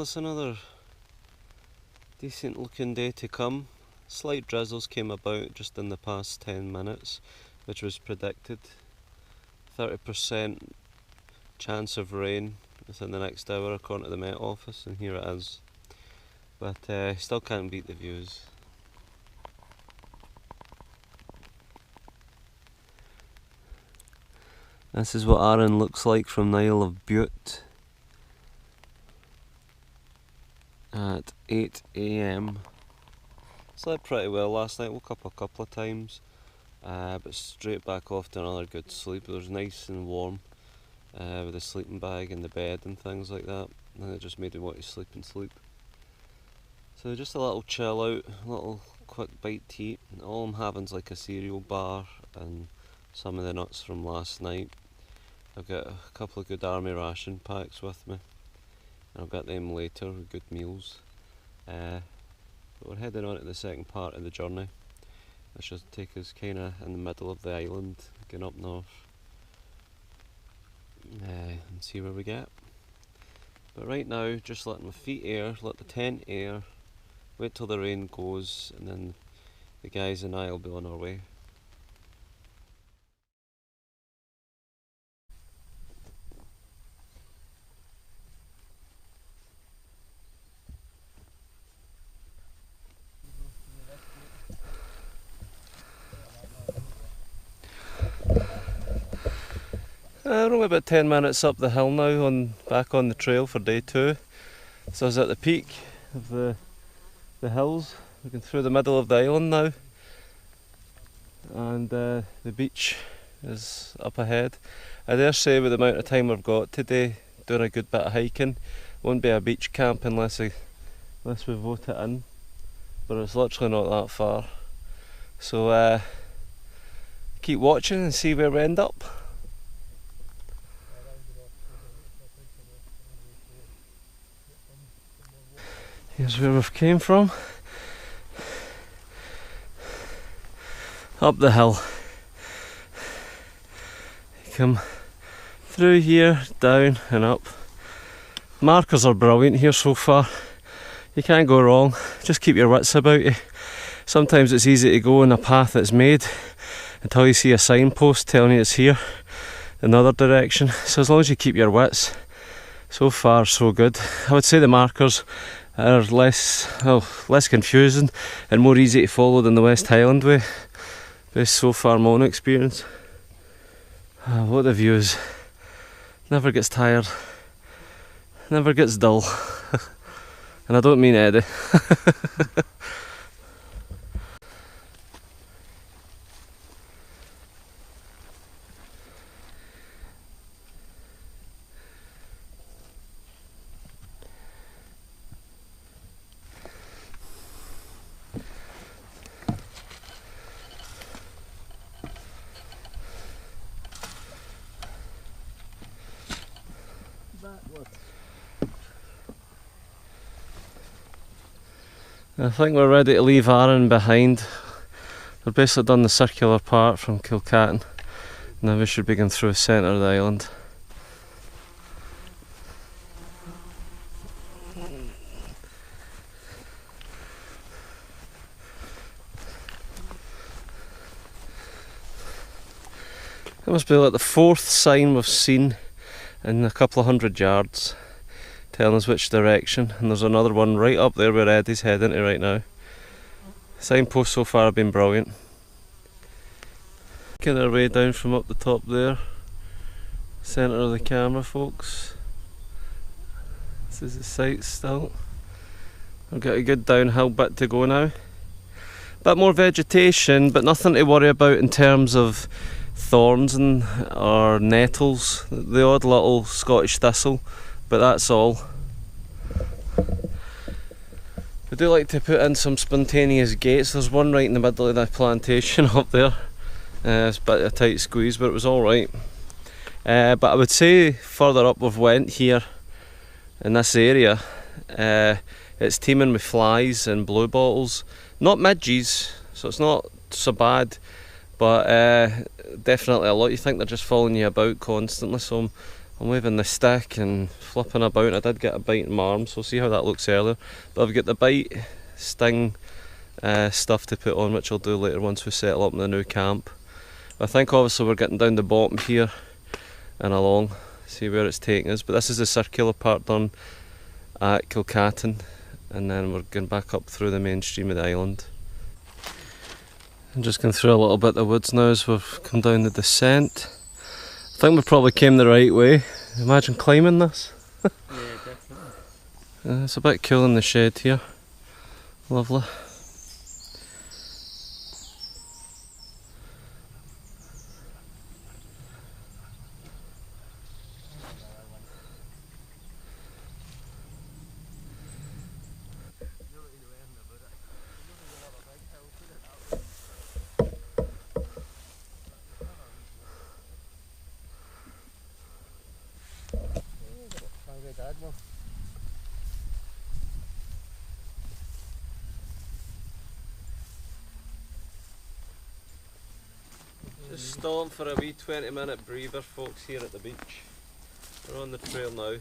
us another decent looking day to come. Slight drizzles came about just in the past 10 minutes, which was predicted. 30% chance of rain within the next hour according to the Met Office, and here it is. But still can't beat the views. This is what Arran looks like from the Isle of Bute at 8 AM. Slept pretty well last night, woke up a couple of times, but straight back off to another good sleep. It was nice and warm with the sleeping bag and the bed and things like that, and it just made me want to sleep and sleep. So just a little chill out, a little quick bite to eat. All I'm having is like a cereal bar and some of the nuts from last night. I've got a couple of good army ration packs with me, and I'll get them later with good meals. But we're heading on to the second part of the journey, which should take us kind of in the middle of the island, going up north, and see where we get. But right now, just letting my feet air, let the tent air, wait till the rain goes, and then the guys and I will be on our way. We're only about 10 minutes up the hill now, back on the trail for day 2. So I was at the peak of the hills, looking through the middle of the island now, and the beach is up ahead. I dare say with the amount of time we've got today, doing a good bit of hiking, won't be a beach camp unless we vote it in, but it's literally not that far. So keep watching and see where we end up. Here's where we've came from. Up the hill. Come through here, down and up. Markers are brilliant here so far. You can't go wrong. Just keep your wits about you. Sometimes it's easy to go in a path that's made until you see a signpost telling you it's here in the other direction. So as long as you keep your wits, so far so good. I would say the markers are less confusing and more easy to follow than the West Highland way, based so far my own experience. What the views. Never gets tired, never gets dull. And I don't mean Eddie. I think we're ready to leave Arran behind. We've basically done the circular part from Kilcatan. Now we should be going through the centre of the island. It must be like the 4th sign we've seen in a couple of 100 yards, telling us which direction, and there's another one right up there where Eddie's heading to right now. Signposts so far have been brilliant. Making our way down from up the top there, centre of the camera folks. This is the site still. We've got a good downhill bit to go now. Bit more vegetation, but nothing to worry about in terms of thorns or nettles. The odd little Scottish thistle, but that's all. We do like to put in some spontaneous gates. There's one right in the middle of the plantation up there. It's a bit of a tight squeeze, but it was alright. But I would say further up we've went here in this area, it's teeming with flies and blue bottles. Not midges, so it's not so bad, but definitely a lot. You think they're just following you about constantly, so I'm I'm waving the stick and flipping about. I did get a bite in my arm, so we'll see how that looks earlier. But I've got the bite, sting stuff to put on, which I'll do later once we settle up in the new camp. I think obviously we're getting down the bottom here and along, see where it's taking us. But this is the circular part done at Kilcatan, and then we're going back up through the main stream of the island. I'm just going through a little bit of the woods now as we've come down the descent. I think we probably came the right way. Imagine climbing this. Yeah, definitely. It's a bit cool in the shade here. Lovely. Just stalling for a wee 20-minute breather, folks, here at the beach. We're on the trail now.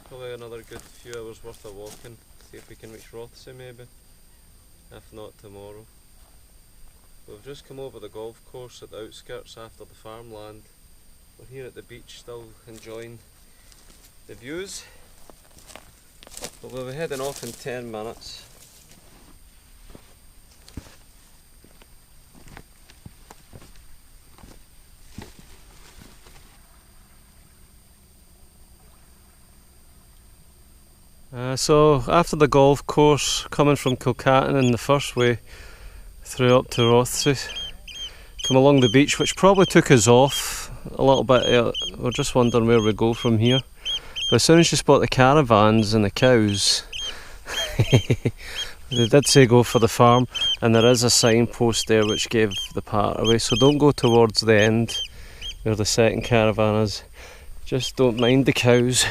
Probably another good few hours worth of walking. See if we can reach Rothsay maybe. If not, tomorrow. We've just come over the golf course at the outskirts after the farmland. We're here at the beach still enjoying the views. But we'll be heading off in 10 minutes. So after the golf course, coming from Kilcatan in the first way through up to Rothsay, come along the beach, which probably took us off a little bit. We're just wondering where we go from here. But as soon as you spot the caravans and the cows, they did say go for the farm, and there is a signpost there which gave the part away, so don't go towards the end where the second caravan is. Just don't mind the cows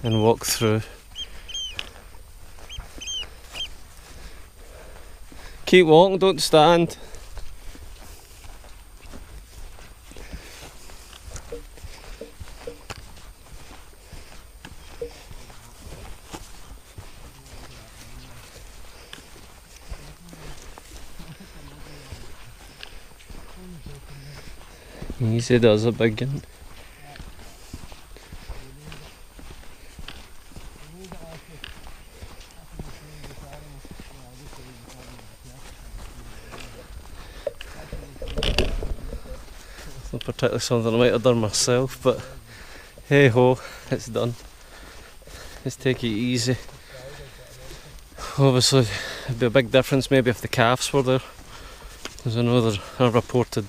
and walk through. Keep walking, don't stand. Easy does a big one. Not particularly something I might have done myself, but hey ho, it's done. Let's take it easy. Obviously, it'd be a big difference maybe if the calves were there, because I know there are reported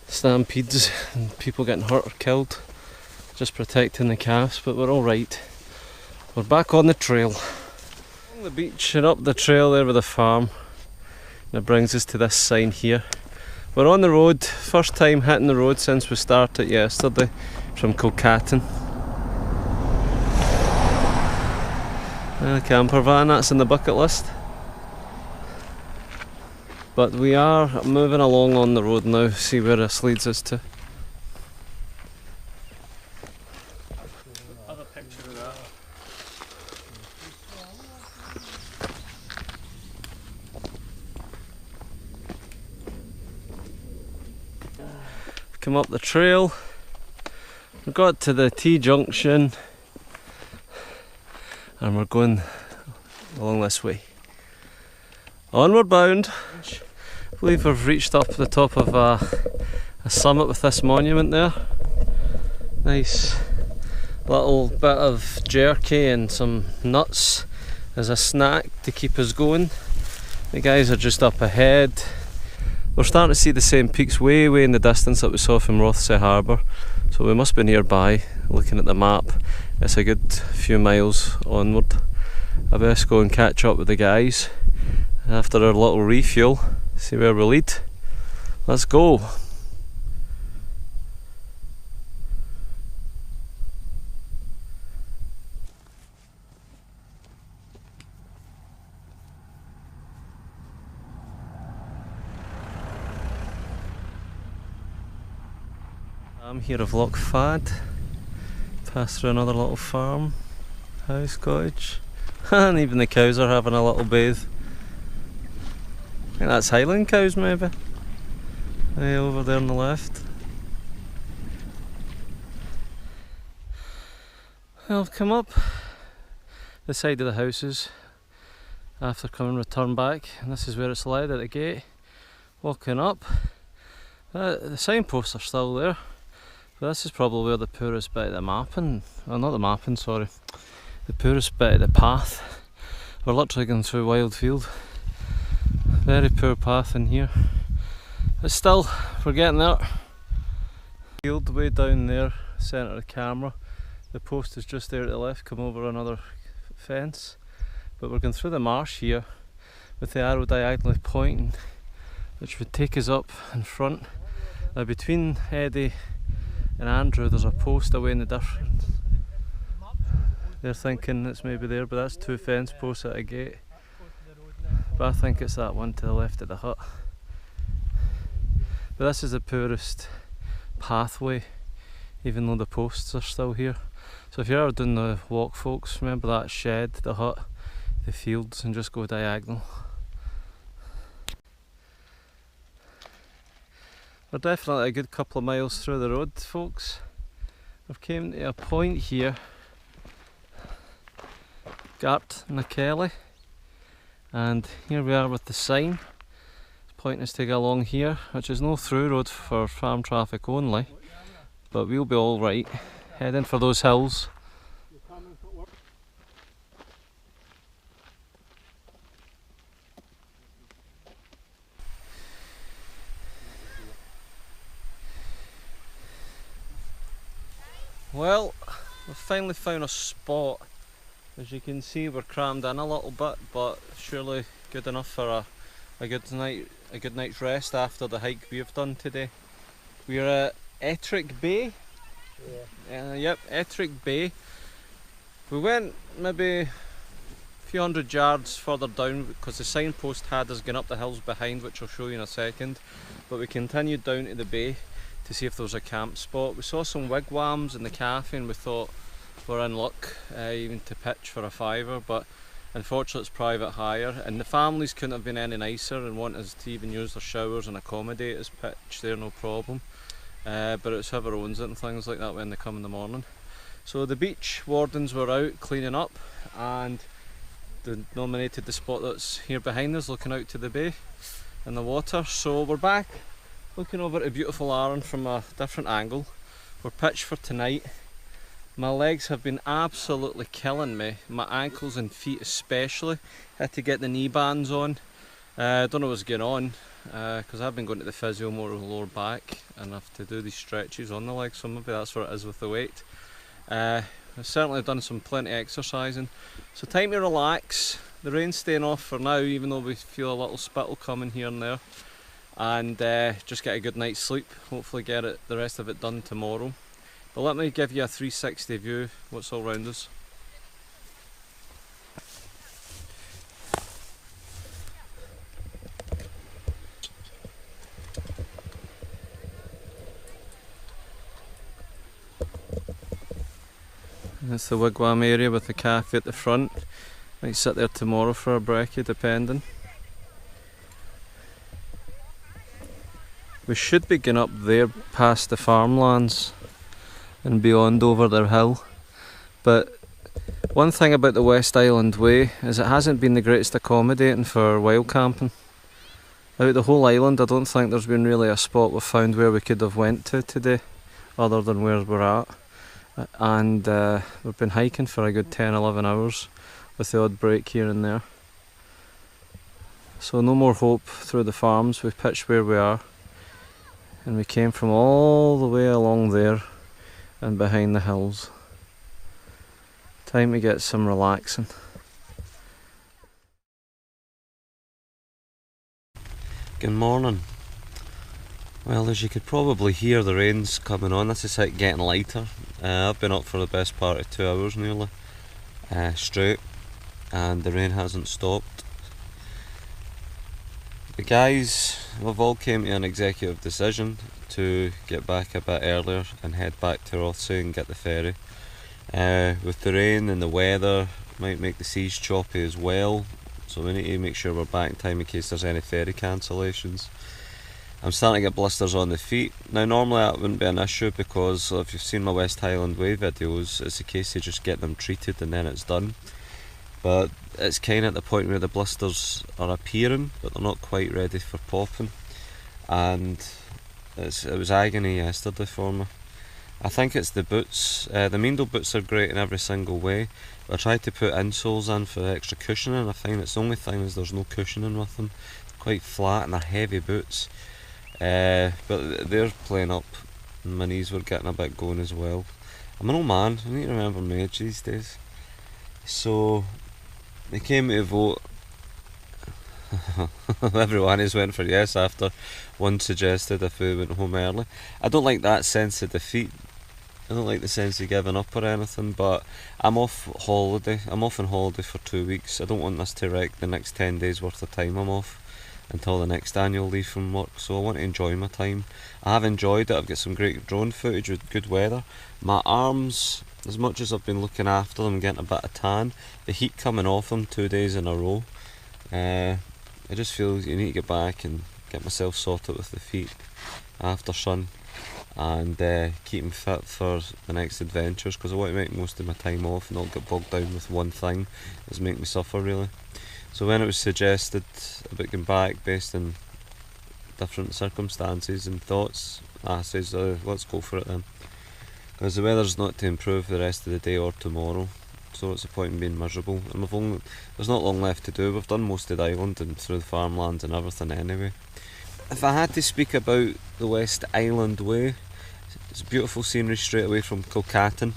stampedes and people getting hurt or killed. Just protecting the calves, but we're alright. We're back on the trail. Along the beach and up the trail there with the farm, and it brings us to this sign here. We're on the road, first time hitting the road since we started yesterday from Kilcatan. And a camper van, that's in the bucket list. But we are moving along on the road now, see where this leads us to. Have a picture of that. Come up the trail, we got to the T-junction and we're going along this way. Onward bound. I believe we've reached up the top of a summit with this monument there. Nice little bit of jerky and some nuts as a snack to keep us going. The guys are just up ahead. We're starting to see the same peaks way in the distance that we saw from Rothsay Harbour, so we must be nearby. Looking at the map, it's a good few miles onward. I best go and catch up with the guys after our little refuel, see where we lead. Let's go. I'm here of Loch Fad. Pass through another little farm, house, cottage, and even the cows are having a little bathe. I think that's Highland cows maybe. Way over there on the left. I've come up the side of the houses after coming return back, and this is where it's led at the gate. Walking up, the signposts are still there, but this is probably where the poorest bit of the mapping, well not the mapping, sorry, the poorest bit of the path. We're literally going through wild field. Very poor path in here. But still, we're getting there. Field way down there, centre of the camera. The post is just there to the left, come over another fence. But we're going through the marsh here with the arrow diagonally pointing, which would take us up in front. Now between Eddie and Andrew there's a post away in the difference. They're thinking it's maybe there, but that's two fence posts at a gate. But I think it's that one to the left of the hut. But this is the poorest pathway, even though the posts are still here. So if you're ever doing the walk, folks, remember that shed, the hut, the fields, and just go diagonal. We're definitely a good couple of miles through the road, folks. We've came to a point here, Gart na Kelly, and here we are with the sign. Pointing us to go along here, which is no through road for farm traffic only, but we'll be alright heading for those hills. Well, we've finally found a spot. As you can see, we're crammed in a little bit, but surely good enough for a good night's rest after the hike we've done today. We're at Ettrick Bay. Yep, Ettrick Bay. We went maybe a few hundred yards further down because the signpost had us going up the hills behind, which I'll show you in a second. But we continued down to the bay to see if there was a camp spot. We saw some wigwams in the cafe and we thought we're in luck even to pitch for a fiver, but unfortunately it's private hire, and the families couldn't have been any nicer and want us to even use their showers and accommodate us pitch there, no problem. But it's whoever owns it and things like that when they come in the morning. So the beach wardens were out cleaning up and they nominated the spot that's here behind us looking out to the bay and the water. So we're back looking over at a beautiful Arran from a different angle. We're pitched for tonight. My legs have been absolutely killing me, my ankles and feet especially. Had to get the knee bands on. Don't know what's going on because I've been going to the physio more of the lower back and I have to do these stretches on the legs, so maybe that's what it is with the weight. I've certainly done some plenty of exercising, so time to relax. The rain's staying off for now, even though we feel a little spittle coming here and there, and just get a good night's sleep, hopefully get the rest of it done tomorrow. But let me give you a 360 view what's all around us. That's the wigwam area with the cafe at the front. Might sit there tomorrow for a brekkie depending. We should be getting up there past the farmlands and beyond over their hill. But one thing about the West Island Way is it hasn't been the greatest accommodating for wild camping. Out the whole island I don't think there's been really a spot we've found where we could have went to today other than where we're at. And we've been hiking for a good 10-11 hours with the odd break here and there. So no more hope through the farms. We've pitched where we are and we came from all the way along there and behind the hills. Time to get some relaxing. Good morning. Well, as you could probably hear, the rain's coming on. This is it getting lighter. I've been up for the best part of 2 hours nearly straight, and the rain hasn't stopped. The guys, we've all came to an executive decision to get back a bit earlier and head back to Rothsay and get the ferry. With the rain and the weather, might make the seas choppy as well, so we need to make sure we're back in time in case there's any ferry cancellations. I'm starting to get blisters on the feet. Now normally that wouldn't be an issue because if you've seen my West Highland Way videos, it's a case you just get them treated and then it's done. But it's kind of at the point where the blisters are appearing but they're not quite ready for popping, and it was agony yesterday for me. I think it's the boots. The Meandle boots are great in every single way, but I tried to put insoles in for extra cushioning and I find it's the only thing is there's no cushioning with them. They're quite flat and they're heavy boots. But they're playing up and my knees were getting a bit going as well. I'm an old man, I need to remember my age these days. So they came to vote. Everyone has went for yes after one suggested if we went home early. I don't like that sense of defeat. I don't like the sense of giving up or anything, but I'm off holiday. I'm off on holiday for 2 weeks. I don't want this to wreck the next 10 days worth of time I'm off until the next annual leave from work, so I want to enjoy my time. I have enjoyed it. I've got some great drone footage with good weather. My arms, as much as I've been looking after them, getting a bit of tan, the heat coming off them 2 days in a row, I just feel you need to get back and get myself sorted with the feet after sun and keep them fit for the next adventures, because I want to make most of my time off and not get bogged down with one thing that's make me suffer really. So when it was suggested about going back based on different circumstances and thoughts, I says let's go for it then, because the weather's not to improve the rest of the day or tomorrow, so what's the point in being miserable? And there's not long left to do. We've done most of the island and through the farmlands and everything anyway. If I had to speak about the West Island Way, it's beautiful scenery straight away from Kilcatton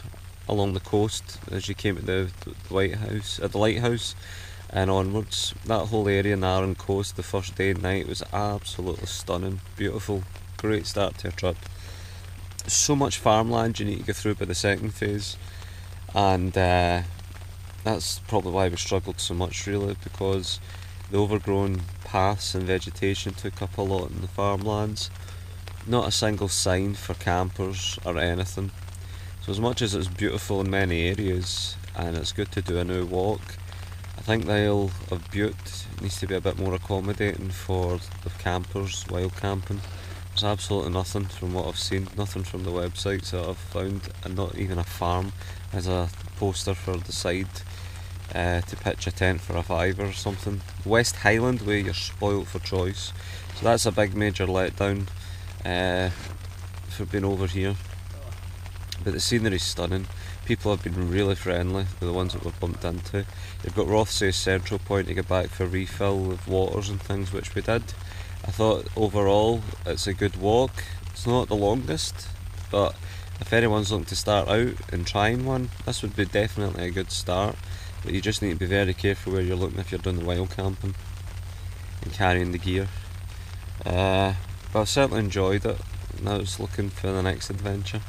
along the coast as you came to the lighthouse and onwards. That whole area in the Arran coast the first day and night was absolutely stunning, beautiful, great start to a trip. So much farmland you need to go through by the second phase, and that's probably why we struggled so much really, because the overgrown paths and vegetation took up a lot in the farmlands. Not a single sign for campers or anything. So as much as it's beautiful in many areas and it's good to do a new walk, I think the Isle of Bute needs to be a bit more accommodating for the campers while camping. There's absolutely nothing from what I've seen, nothing from the websites that I've found, and not even a farm as a poster for the side to pitch a tent for a fiver or something. West Highland Way, you're spoilt for choice, so that's a big major letdown for being over here. But the scenery's stunning. People have been really friendly, the ones that we've bumped into. You've got Rothsay Central Point to get back for refill of waters and things, which we did. I thought overall it's a good walk. It's not the longest, but if anyone's looking to start out and trying one, this would be definitely a good start. But you just need to be very careful where you're looking if you're doing the wild camping and carrying the gear. But I've certainly enjoyed it, and I was looking for the next adventure.